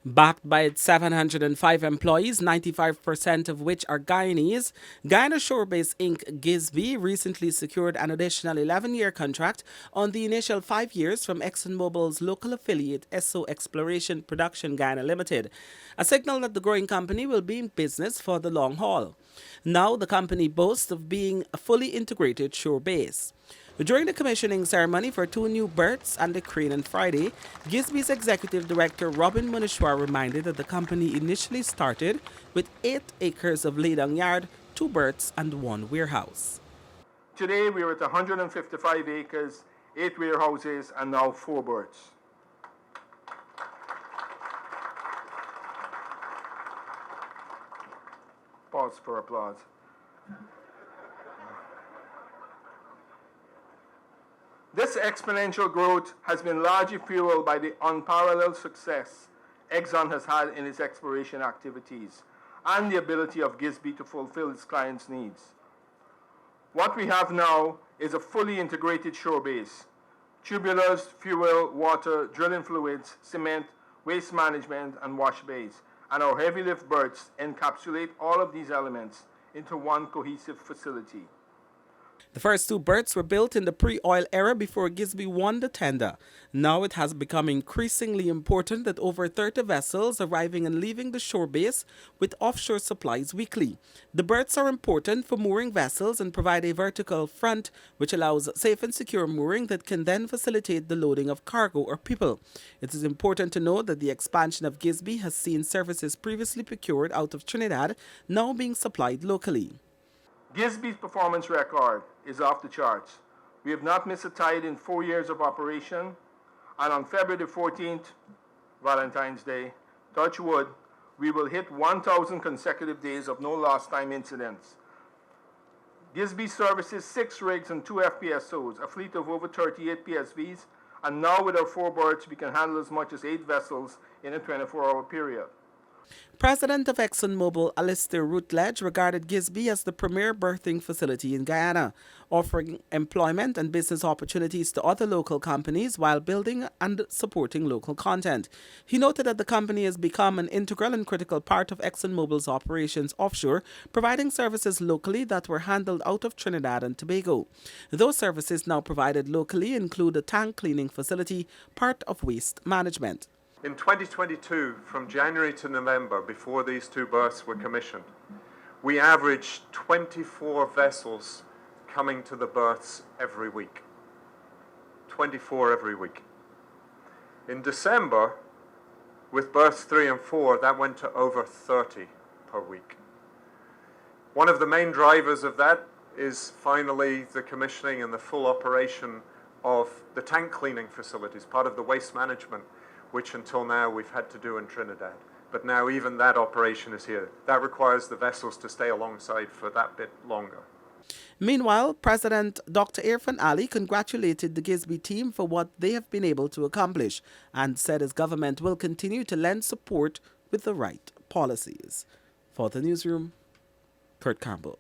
Backed by its 705 employees, 95% of which are Guyanese, Guyana Shore Base Inc. Gysbi recently secured an additional 11-year contract on the initial 5 years from ExxonMobil's local affiliate Esso Exploration Production Guyana Limited, a signal that the growing company will be in business for the long haul. Now the company boasts of being a fully integrated shore base. During the commissioning ceremony for 2 new berths and the crane on Friday, Gysbi's executive director Robin Munishwar reminded that the company initially started with 8 acres of laydown yard, 2 berths and 1 warehouse. Today we are at 155 acres, 8 warehouses and now 4 berths. Pause for applause. This exponential growth has been largely fueled by the unparalleled success Exxon has had in its exploration activities and the ability of Gysbi to fulfill its clients' needs. What we have now is a fully integrated shore base. Tubulars, fuel, water, drilling fluids, cement, waste management, and wash bays, and our heavy lift berths encapsulate all of these elements into one cohesive facility. The first 2 berths were built in the pre-oil era before Gysbi won the tender. Now it has become increasingly important that over 30 vessels arriving and leaving the shore base with offshore supplies weekly. The berths are important for mooring vessels and provide a vertical front which allows safe and secure mooring that can then facilitate the loading of cargo or people. It is important to note that the expansion of Gysbi has seen services previously procured out of Trinidad now being supplied locally. Gysbi's performance record is off the charts. We have not missed a tide in 4 years of operation, and on February 14th, Valentine's Day, touch wood, we will hit 1,000 consecutive days of no lost time incidents. Gysbi services 6 rigs and 2 FPSOs, a fleet of over 38 PSVs, and now with our 4 berths, we can handle as much as 8 vessels in a 24-hour period. President of ExxonMobil Alistair Routledge regarded Gysbi as the premier berthing facility in Guyana, offering employment and business opportunities to other local companies while building and supporting local content. He noted that the company has become an integral and critical part of ExxonMobil's operations offshore, providing services locally that were handled out of Trinidad and Tobago. Those services now provided locally include a tank cleaning facility, part of waste management. In 2022, from January to November, before these 2 berths were commissioned, we averaged 24 vessels coming to the berths every week. 24 every week. In December, with berths 3 and 4, that went to over 30 per week. One of the main drivers of that is finally the commissioning and the full operation of the tank cleaning facilities, part of the waste management, which until now we've had to do in Trinidad. But now even that operation is here. That requires the vessels to stay alongside for that bit longer. Meanwhile, President Dr. Irfan Ali congratulated the Gysbi team for what they have been able to accomplish and said his government will continue to lend support with the right policies. For the newsroom, Campbell.